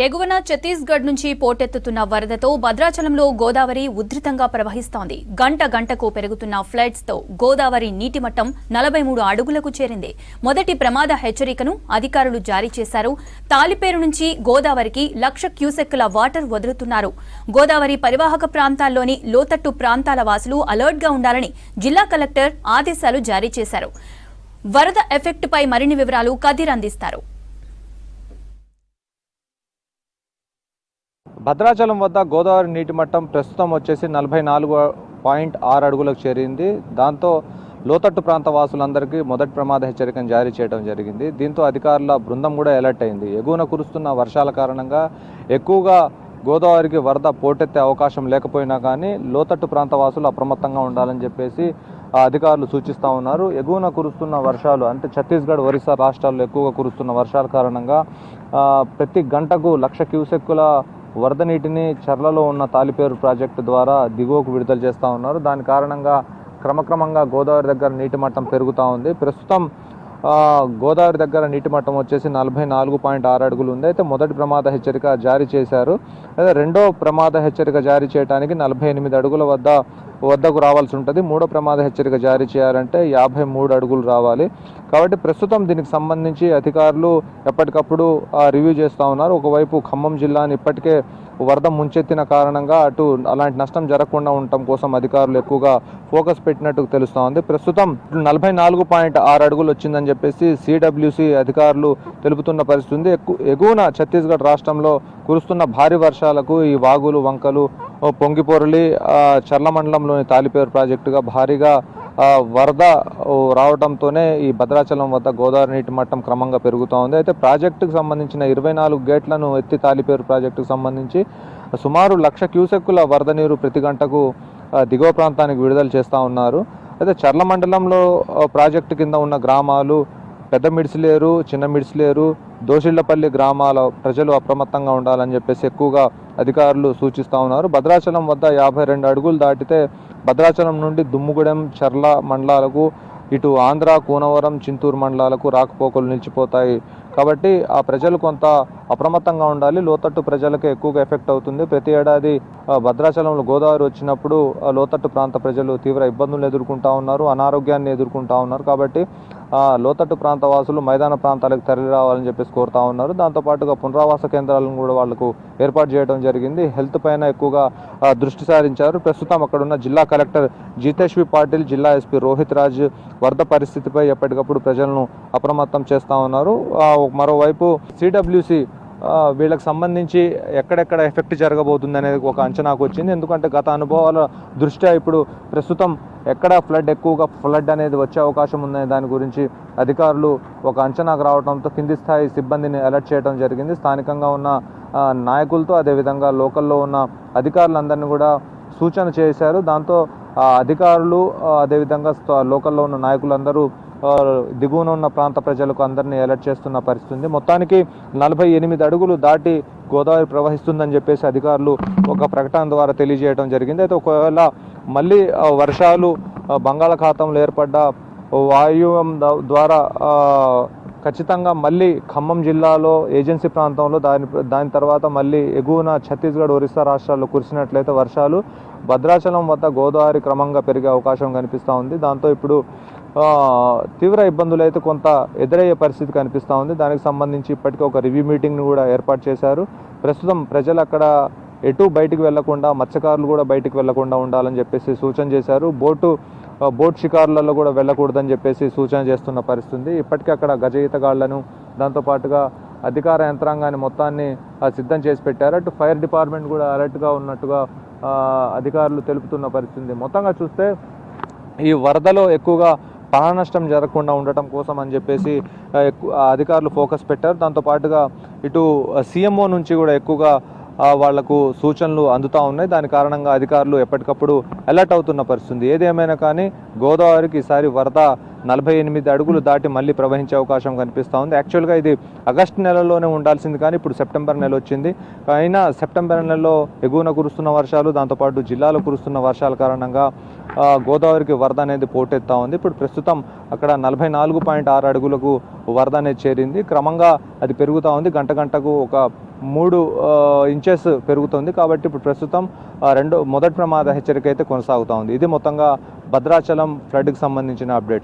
ఎగువన ఛత్తీస్గఢ్ నుంచి పోటెత్తుతున్న వరదతో భద్రాచలంలో గోదావరి ఉధృతంగా ప్రవహిస్తోంది. గంట గంటకు పెరుగుతున్న ఫ్లడ్స్ తో గోదావరి నీటి మట్టం 43 అడుగులకు చేరింది. మొదటి ప్రమాద హెచ్చరికను అధికారులు జారీ చేశారు. తాలిపేరు నుంచి గోదావరికి 1,00,000 క్యూసెక్కుల వాటర్ వదులుతున్నారు. గోదావరి పరివాహక ప్రాంతాల్లోని లోతట్టు ప్రాంతాల వాసులు అలర్ట్ గా ఉండాలని జిల్లా కలెక్టర్ ఆదేశాలు జారీ చేశారు. వరద ఎఫెక్ట్ పై మరిన్ని వివరాలు కదిర్ అందిస్తారు. భద్రాచలం వద్ద గోదావరి నీటి మట్టం ప్రస్తుతం వచ్చేసి 44.6 అడుగులకు చేరింది. దాంతో లోతట్టు ప్రాంత వాసులందరికీ మొదటి ప్రమాద హెచ్చరికను జారీ చేయడం జరిగింది. దీంతో అధికారుల బృందం కూడా అలర్ట్ అయింది. ఎగువన కురుస్తున్న వర్షాల కారణంగా ఎక్కువగా గోదావరికి వరద పోటెత్తే అవకాశం లేకపోయినా కానీ లోతట్టు ప్రాంత వాసులు అప్రమత్తంగా ఉండాలని చెప్పేసి అధికారులు సూచిస్తూ ఉన్నారు. ఎగువన కురుస్తున్న వర్షాలు అంటే ఛత్తీస్గఢ్, ఒరిస్సా రాష్ట్రాల్లో ఎక్కువగా కురుస్తున్న వర్షాల కారణంగా ప్రతి గంటకు 1,00,000 క్యూసెక్కుల వరద నీటిని చర్లలో ఉన్న తాలిపేరు ప్రాజెక్టు ద్వారా దిగువకు విడుదల చేస్తూ ఉన్నారు. దాని కారణంగా క్రమక్రమంగా గోదావరి దగ్గర నీటి మట్టం పెరుగుతూ ఉంది. ప్రస్తుతం గోదావరి దగ్గర నీటి మట్టం వచ్చేసి 44.6 అడుగులు ఉంది. అయితే మొదటి ప్రమాద హెచ్చరిక జారీ చేశారు. అయితే రెండో ప్రమాద హెచ్చరిక జారీ చేయడానికి 48 అడుగుల వద్దకు రావాల్సి ఉంటుంది. మూడో ప్రమాద హెచ్చరిక జారీ చేయాలంటే 53 అడుగులు రావాలి. కాబట్టి ప్రస్తుతం దీనికి సంబంధించి అధికారులు ఎప్పటికప్పుడు రివ్యూ చేస్తూ ఉన్నారు. ఒకవైపు ఖమ్మం జిల్లాని ఇప్పటికే వరద ముంచెత్తిన కారణంగా అటు అలాంటి నష్టం జరగకుండా ఉండటం కోసం అధికారులు ఎక్కువగా ఫోకస్ పెట్టినట్టు తెలుస్తూ ఉంది. ప్రస్తుతం 44.6 అడుగులు వచ్చిందని చెప్పేసి సిడబ్ల్యూసి అధికారులు తెలుపుతున్న పరిస్థితి ఉంది. ఎగువన ఛత్తీస్గఢ్ రాష్ట్రంలో కురుస్తున్న భారీ వర్షాలకు ఈ వాగులు వంకలు పొంగిపొరలి చర్ల మండలంలోని తాలిపేరు ప్రాజెక్టుగా భారీగా వరద రావడంతోనే ఈ భద్రాచలం వద్ద గోదావరి నీటి మట్టం క్రమంగా పెరుగుతూ ఉంది. అయితే ప్రాజెక్టుకు సంబంధించిన 24 గేట్లను ఎత్తి తాలిపేరు ప్రాజెక్టుకు సంబంధించి సుమారు 1,00,000 క్యూసెక్కుల వరద నీరు ప్రతి గంటకు దిగువ ప్రాంతానికి విడుదల చేస్తూ ఉన్నారు. అయితే చర్ల మండలంలో ప్రాజెక్టు కింద ఉన్న గ్రామాలు పెద్ద మిడిసిలేరు, చిన్న మిడిసిలేరు, దోషిళ్లపల్లి గ్రామాల ప్రజలు అప్రమత్తంగా ఉండాలని చెప్పేసి ఎక్కువగా అధికారులు సూచిస్తూ ఉన్నారు. భద్రాచలం వద్ద 52 అడుగులు దాటితే భద్రాచలం నుండి దుమ్ముగూడెం, చర్ల మండలాలకు, ఇటు ఆంధ్ర, కూనవరం, చింతూరు మండలాలకు రాకపోకలు నిలిచిపోతాయి. కాబట్టి ఆ ప్రజలు కొంత అప్రమత్తంగా ఉండాలి. లోతట్టు ప్రజలకు ఎక్కువగా ఎఫెక్ట్ అవుతుంది. ప్రతి ఏడాది భద్రాచలంలో గోదావరి వచ్చినప్పుడు లోతట్టు ప్రాంత ప్రజలు తీవ్ర ఇబ్బందులు ఎదుర్కొంటూ ఉన్నారు, అనారోగ్యాన్ని ఎదుర్కొంటూ ఉన్నారు. కాబట్టి లోతట్టు ప్రాంత వాసులు మైదాన ప్రాంతాలకు తరలి రావాలని చెప్పేసి కోరుతా ఉన్నారు. దాంతోపాటుగా పునరావాస కేంద్రాలను కూడా వాళ్లకు ఏర్పాటు చేయడం జరిగింది. హెల్త్ పైన ఎక్కువగా దృష్టి సారించారు. ప్రస్తుతం అక్కడున్న జిల్లా కలెక్టర్ జితేష్ పాటిల్, జిల్లా ఎస్పీ రోహిత్ రాజ్ వరద పరిస్థితిపై ఎప్పటికప్పుడు ప్రజలను అప్రమత్తం చేస్తూ ఉన్నారు. మరోవైపు సిడబ్ల్యూసి వీళ్ళకి సంబంధించి ఎక్కడెక్కడ ఎఫెక్ట్ జరగబోతుంది అనేది ఒక అంచనాకు వచ్చింది. ఎందుకంటే గత అనుభవాల దృష్ట్యా ఇప్పుడు ప్రస్తుతం ఎక్కడ ఎక్కువగా ఫ్లడ్ అనేది వచ్చే అవకాశం ఉందనే దాని గురించి అధికారులు ఒక అంచనాకు రావడంతో కింది స్థాయి సిబ్బందిని అలర్ట్ చేయడం జరిగింది. స్థానికంగా ఉన్న నాయకులతో అదేవిధంగా లోకల్లో ఉన్న అధికారులందరినీ కూడా సూచన చేశారు. దాంతో అధికారులు అదేవిధంగా లోకల్లో ఉన్న నాయకులందరూ దిగువన ఉన్న ప్రాంత ప్రజలకు అందరినీ అలర్ట్ చేస్తున్న పరిస్థితి. మొత్తానికి 48 అడుగులు దాటి గోదావరి ప్రవహిస్తుందని చెప్పేసి అధికారులు ఒక ప్రకటన ద్వారా తెలియజేయడం జరిగింది. అయితే ఒకవేళ మళ్ళీ వర్షాలు బంగాళాఖాతంలో ఏర్పడ్డ వాయువ్యం ద్వారా ఖచ్చితంగా మళ్ళీ ఖమ్మం జిల్లాలో ఏజెన్సీ ప్రాంతంలో దాని తర్వాత మళ్ళీ ఎగువన ఛత్తీస్గఢ్, ఒరిస్సా రాష్ట్రాల్లో కురిసినట్లయితే వర్షాలు భద్రాచలం వద్ద గోదావరి క్రమంగా పెరిగే అవకాశం కనిపిస్తూ ఉంది. దాంతో ఇప్పుడు తీవ్ర ఇబ్బందులు అయితే కొంత ఎదురయ్యే పరిస్థితి కనిపిస్తూ ఉంది. దానికి సంబంధించి ఇప్పటికే ఒక రివ్యూ మీటింగ్ను కూడా ఏర్పాటు చేశారు. ప్రస్తుతం ప్రజలు అక్కడ ఎటు బయటికి వెళ్లకుండా, మత్స్యకారులు కూడా బయటికి వెళ్లకుండా ఉండాలని చెప్పేసి సూచన చేశారు. బోట్ షికారులలో కూడా వెళ్ళకూడదని చెప్పేసి సూచన చేస్తున్న పరిస్థితి. ఇప్పటికే అక్కడ గజ ఈతగాళ్లను, దాంతోపాటుగా అధికార యంత్రాంగాన్ని మొత్తాన్ని సిద్ధం చేసి పెట్టారు. అటు ఫైర్ డిపార్ట్మెంట్ కూడా అలర్ట్గా ఉన్నట్టుగా అధికారులు తెలుపుతున్న పరిస్థితి. మొత్తంగా చూస్తే ఈ వరదలో ఎక్కువగా ప్రాణ నష్టం జరగకుండా ఉండటం కోసం అని చెప్పేసి అధికారులు ఫోకస్ పెట్టారు. దాంతోపాటుగా ఇటు సీఎంఓ నుంచి కూడా ఎక్కువగా వాళ్లకు సూచనలు అందుతూ ఉన్నాయి. దాని కారణంగా అధికారులు ఎప్పటికప్పుడు అలర్ట్ అవుతున్న పరిస్థితి. ఏదేమైనా కానీ గోదావరికి ఈసారి వరద 48 అడుగులు దాటి మళ్ళీ ప్రవహించే అవకాశం కనిపిస్తూ ఉంది. యాక్చువల్గా ఇది ఆగస్టు నెలలోనే ఉండాల్సింది, కానీ ఇప్పుడు సెప్టెంబర్ నెల వచ్చింది. అయినా సెప్టెంబర్ నెలలో ఎగువన కురుస్తున్న వర్షాలు, దాంతోపాటు జిల్లాలో కురుస్తున్న వర్షాల కారణంగా గోదావరికి వరద అనేది పోటెత్తా ఉంది. ఇప్పుడు ప్రస్తుతం అక్కడ 44.6 అడుగులకు వరద అనేది చేరింది. క్రమంగా అది పెరుగుతూ ఉంది. గంటకు ఒక 3 ఇంచెస్ పెరుగుతుంది. కాబట్టి ఇప్పుడు ప్రస్తుతం మొదటి ప్రమాద హెచ్చరిక అయితే కొనసాగుతూ ఉంది. ఇది మొత్తంగా భద్రాచలం ఫ్లడ్కి సంబంధించిన అప్డేట్స్.